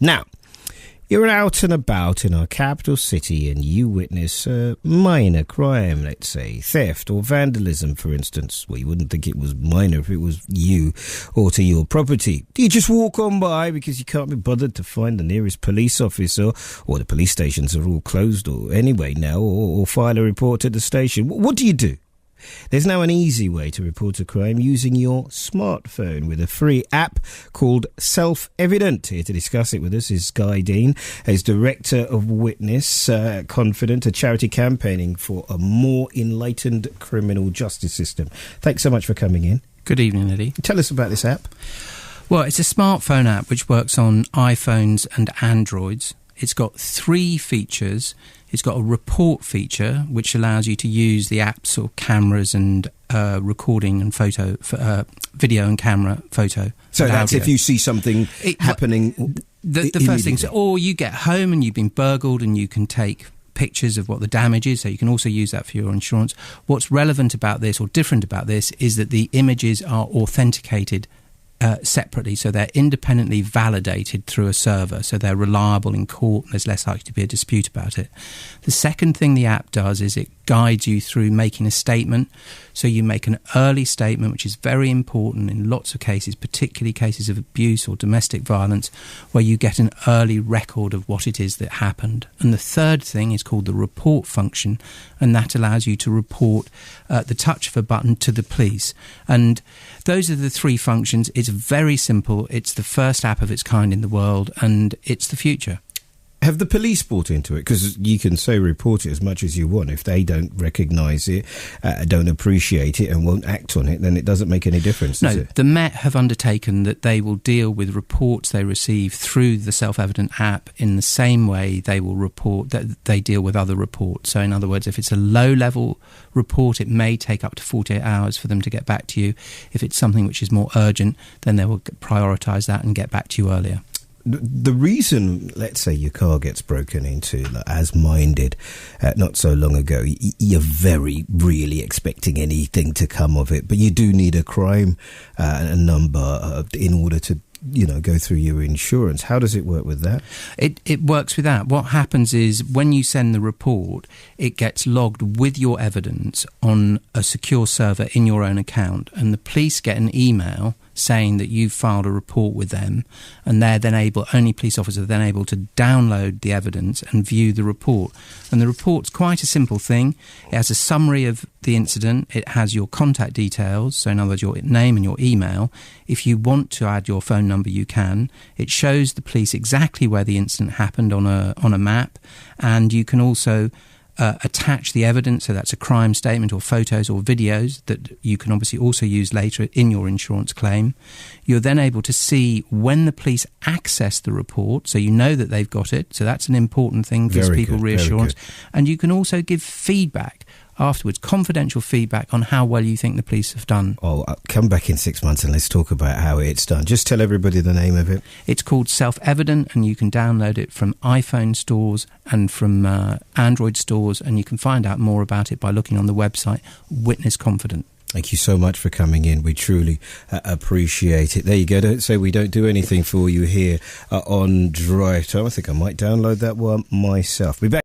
Now, you're out and about in our capital city and you witness a minor crime, let's say, theft or vandalism, for instance. Well, you wouldn't think it was minor if it was you or to your property. Do you just walk on by because you can't be bothered to find the nearest police officer, or the police stations are all closed or anyway now, or file a report at the station? What do you do? There's now an easy way to report a crime using your smartphone with a free app called Self-Evident. Here to discuss it with us is Guy Dean, as Director of Witness Confident, a charity campaigning for a more enlightened criminal justice system. Thanks so much for coming in. Good evening, Eddie. Tell us about this app. Well, it's a smartphone app which works on iPhones and Androids. It's got 3 features. It's got a report feature, which allows you to use the app's or cameras and recording and photo, video and camera photo. So that's audio. If you see something happening. The first thing, or you get home and you've been burgled and you can take pictures of what the damage is, so you can also use that for your insurance. What's relevant about this, or different about this, is that the images are authenticated separately, so they're independently validated through a server, so they're reliable in court and there's less likely to be a dispute about it. The second thing the app does is it guides you through making a statement. So you make an early statement, which is very important in lots of cases, particularly cases of abuse or domestic violence, where you get an early record of what it is that happened. And the third thing is called the report function, and that allows you to report the touch of a button to the police. And those are the 3 functions. It's very simple. It's the first app of its kind in the world, and it's the future. Have the police bought into it? Because you can say report it as much as you want. If they don't recognise it, don't appreciate it and won't act on it, then it doesn't make any difference, does it? The Met have undertaken that they will deal with reports they receive through the Self-Evident app in the same way they will report that they deal with other reports. So in other words, if it's a low-level report, it may take up to 48 hours for them to get back to you. If it's something which is more urgent, then they will prioritise that and get back to you earlier. The reason, let's say, your car gets broken into, as minded, not so long ago, you're very really expecting anything to come of it, but you do need a crime number in order to, go through your insurance. How does it work with that? It works with that. What happens is when you send the report, it gets logged with your evidence on a secure server in your own account, and the police get an email saying that you've filed a report with them, and they're then only police officers are then able to download the evidence and view the report. And the report's quite a simple thing. It has a summary of the incident. It has your contact details, so in other words, your name and your email. If you want to add your phone number, you can. It shows the police exactly where the incident happened on a map, and you can also attach the evidence, so that's a crime statement or photos or videos that you can obviously also use later in your insurance claim. You're then able to see when the police access the report, so you know that they've got it, so that's an important thing, gives people reassurance. And you can also give feedback afterwards, confidential feedback on how well you think the police have done. Oh, come back in 6 months and let's talk about how it's done. Just tell everybody the name of it. It's called Self-Evident, and you can download it from iPhone stores and from Android stores, and you can find out more about it by looking on the website Witness Confident. Thank you so much for coming in. We truly appreciate it. There you go. Don't say we don't do anything for you here on Drive Time. I think I might download that one myself. Be back.